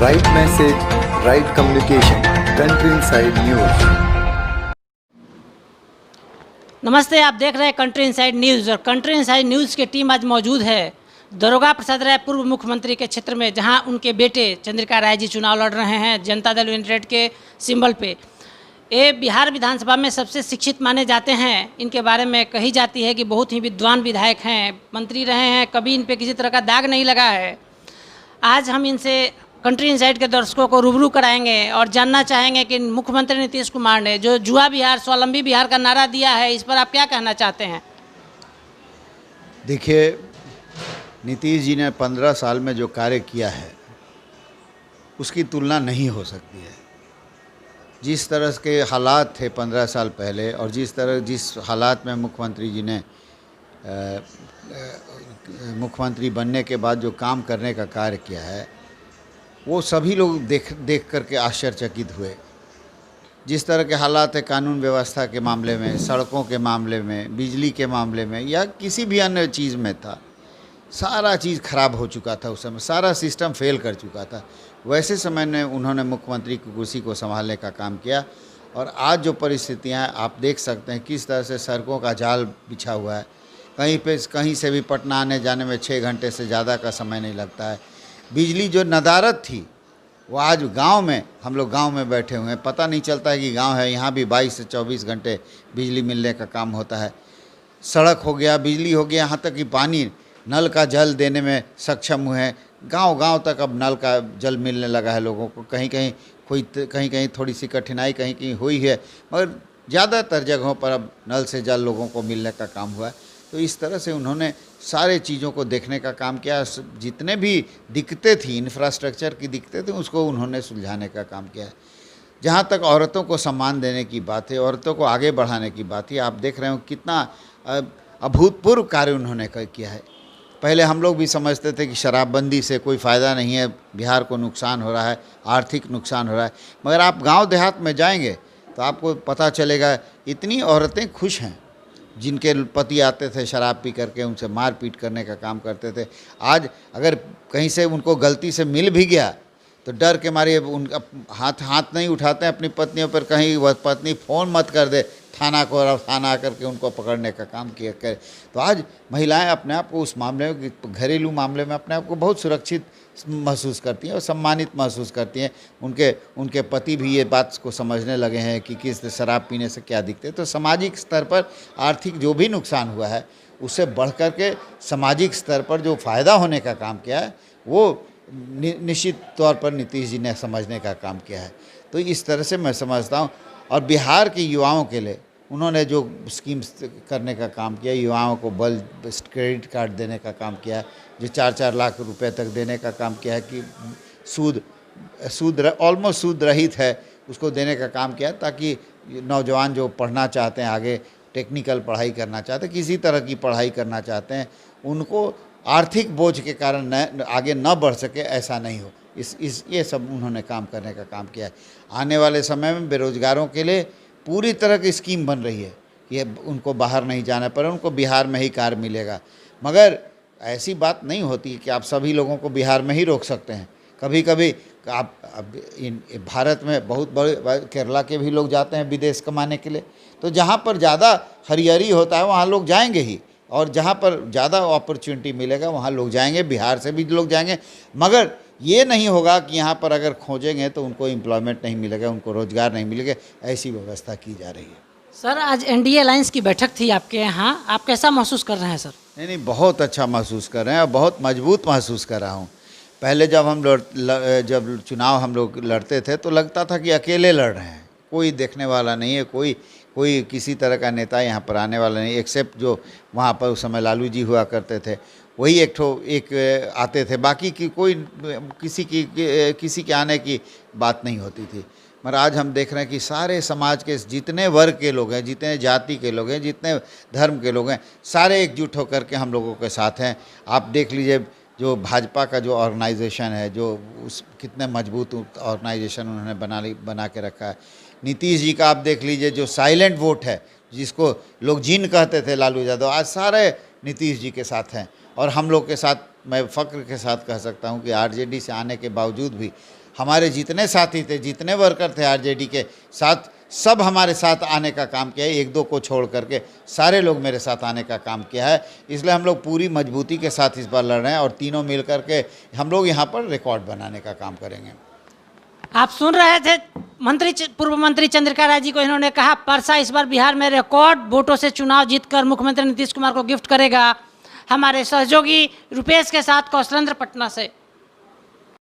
Right message, right communication, country inside news. नमस्ते, आप देख रहे हैं कंट्री इनसाइड न्यूज़ और कंट्री इनसाइड न्यूज़ की टीम आज मौजूद है दरोगा प्रसाद राय पूर्व मुख्यमंत्री के क्षेत्र में, जहां उनके बेटे चंद्रिका राय जी चुनाव लड़ रहे हैं जनता दल यूनाइटेड के सिंबल पे। ये बिहार विधानसभा में सबसे शिक्षित माने जाते हैं। इनके बारे में कही जाती है कि बहुत ही विद्वान विधायक हैं, मंत्री रहे हैं, कभी इन पे किसी तरह का दाग नहीं लगा है। आज हम इनसे कंट्री इनसाइड के दर्शकों को रूबरू कराएंगे और जानना चाहेंगे कि मुख्यमंत्री नीतीश कुमार ने जो जुआ बिहार स्वावलंबी बिहार का नारा दिया है, इस पर आप क्या कहना चाहते हैं? देखिए, नीतीश जी ने 15 साल में जो कार्य किया है उसकी तुलना नहीं हो सकती है। जिस तरह के हालात थे 15 साल पहले और जिस हालात में मुख्यमंत्री जी ने मुख्यमंत्री बनने के बाद जो काम करने का कार्य किया है, वो सभी लोग देख करके आश्चर्यचकित हुए। जिस तरह के हालात है कानून व्यवस्था के मामले में, सड़कों के मामले में, बिजली के मामले में या किसी भी अन्य चीज़ में था, सारा चीज़ खराब हो चुका था। उस समय सारा सिस्टम फेल कर चुका था। वैसे समय में उन्होंने मुख्यमंत्री की कुर्सी को संभालने का काम किया और आज जो परिस्थितियाँ हैं आप देख सकते हैं किस तरह से सड़कों का जाल बिछा हुआ है। कहीं से भी पटना आने जाने में 6 घंटे से ज़्यादा का समय नहीं लगता है। बिजली जो नदारद थी वो आज गांव में, हम लोग गांव में बैठे हुए हैं, पता नहीं चलता है कि गांव है। यहाँ भी 22 से 24 घंटे बिजली मिलने का काम होता है। सड़क हो गया, बिजली हो गया, यहाँ तक कि पानी, नल का जल देने में सक्षम हुए हैं। गांव तक अब नल का जल मिलने लगा है लोगों को। कहीं कहीं थोड़ी सी कठिनाई कहीं कहीं हुई है, मगर ज़्यादातर जगहों पर अब नल से जल लोगों को मिलने का काम हुआ है। तो इस तरह से उन्होंने सारे चीज़ों को देखने का काम किया। जितने भी दिक्कतें थी, इंफ्रास्ट्रक्चर की दिक्कतें थी, उसको उन्होंने सुलझाने का काम किया है। जहाँ तक औरतों को सम्मान देने की बात है, औरतों को आगे बढ़ाने की बात है, आप देख रहे हो कितना अभूतपूर्व कार्य उन्होंने किया है। पहले हम लोग भी समझते थे कि शराबबंदी से कोई फ़ायदा नहीं है, बिहार को नुकसान हो रहा है, आर्थिक नुकसान हो रहा है। मगर आप गाँव देहात में जाएंगे तो आपको पता चलेगा इतनी औरतें खुश हैं। जिनके पति आते थे शराब पी करके, उनसे मारपीट करने का काम करते थे, आज अगर कहीं से उनको गलती से मिल भी गया तो डर के मारे उनका हाथ नहीं उठाते हैं अपनी पत्नियों पर। कहीं वह पत्नी फ़ोन मत कर दे थाना को और थाना आकर के उनको पकड़ने का काम किया करे। तो आज महिलाएं अपने आप को उस मामले में, घरेलू मामले में अपने आप को बहुत सुरक्षित महसूस करती हैं और सम्मानित महसूस करती हैं। उनके पति भी ये बात को समझने लगे हैं कि किस शराब पीने से क्या दिक्कत है। तो सामाजिक स्तर पर आर्थिक जो भी नुकसान हुआ है, उससे बढ़ कर के सामाजिक स्तर पर जो फ़ायदा होने का काम किया है, वो निश्चित तौर पर नीतीश जी ने समझने का काम किया है। तो इस तरह से मैं समझता हूँ। और बिहार के युवाओं के लिए उन्होंने जो स्कीम्स करने का काम किया, युवाओं को क्रेडिट कार्ड देने का काम किया है, जो 4-4 लाख रुपए तक देने का काम किया है कि ऑलमोस्ट सूद रहित है, उसको देने का काम किया है, ताकि नौजवान जो पढ़ना चाहते हैं, आगे टेक्निकल पढ़ाई करना चाहते हैं, किसी तरह की पढ़ाई करना चाहते हैं, उनको आर्थिक बोझ के कारण आगे न बढ़ सके, ऐसा नहीं हो। ये सब उन्होंने काम करने का काम किया है। आने वाले समय में बेरोजगारों के लिए पूरी तरह की स्कीम बन रही है कि उनको बाहर नहीं जाना पड़े, उनको बिहार में ही कार्य मिलेगा। मगर ऐसी बात नहीं होती कि आप सभी लोगों को बिहार में ही रोक सकते हैं। कभी कभी आप भारत में बहुत बड़े केरला के भी लोग जाते हैं विदेश कमाने के लिए। तो जहाँ पर ज़्यादा हरियाली होता है वहाँ लोग जाएंगे ही, और जहाँ पर ज़्यादा अपॉर्चुनिटी मिलेगा वहाँ लोग जाएंगे। बिहार से भी लोग जाएंगे, मगर ये नहीं होगा कि यहाँ पर अगर खोजेंगे तो उनको एम्प्लॉयमेंट नहीं मिलेगा, उनको रोज़गार नहीं मिलेगा। ऐसी व्यवस्था की जा रही है। सर, आज एनडीए अलायंस की बैठक थी आपके यहाँ, आप कैसा महसूस कर रहे हैं सर? नहीं, बहुत अच्छा महसूस कर रहे हैं और बहुत मजबूत महसूस कर रहा हूँ। पहले जब चुनाव हम लोग लड़ते थे तो लगता था कि अकेले लड़ रहे हैं, कोई देखने वाला नहीं है, कोई किसी तरह का नेता यहाँ पर आने वाला नहीं, एक्सेप्ट जो वहाँ पर उस समय लालू जी हुआ करते थे, वही एक आते थे। बाकी की कोई किसी के आने की बात नहीं होती थी। मगर आज हम देख रहे हैं कि सारे समाज के जितने वर्ग के लोग हैं, जितने जाति के लोग हैं, जितने धर्म के लोग हैं, सारे एकजुट होकर के हम लोगों के साथ हैं। आप देख लीजिए जो भाजपा का जो ऑर्गेनाइजेशन है, जो कितने मजबूत ऑर्गेनाइजेशन उन्होंने बना के रखा है। नीतीश जी का आप देख लीजिए, जो साइलेंट वोट है, जिसको लोग जिन कहते थे लालू यादव, आज सारे नीतीश जी के साथ हैं। और हम लोग के साथ मैं फ़ख्र के साथ कह सकता हूं कि आरजेडी से आने के बावजूद भी हमारे जितने साथी थे, जितने वर्कर थे आरजेडी के साथ, सब हमारे साथ आने का काम किया है। एक दो को छोड़ करके सारे लोग मेरे साथ आने का काम किया है। इसलिए हम लोग पूरी मजबूती के साथ इस बार लड़ रहे हैं और तीनों मिल करके हम लोग यहाँ पर रिकॉर्ड बनाने का काम करेंगे। आप सुन रहे थे पूर्व मंत्री चंद्रिका राय जी को। इन्होंने कहा परसा इस बार बिहार में रिकॉर्ड वोटों से चुनाव जीतकर मुख्यमंत्री नीतीश कुमार को गिफ्ट करेगा। हमारे सहयोगी रुपेश के साथ कौशलेंद्र पटना से।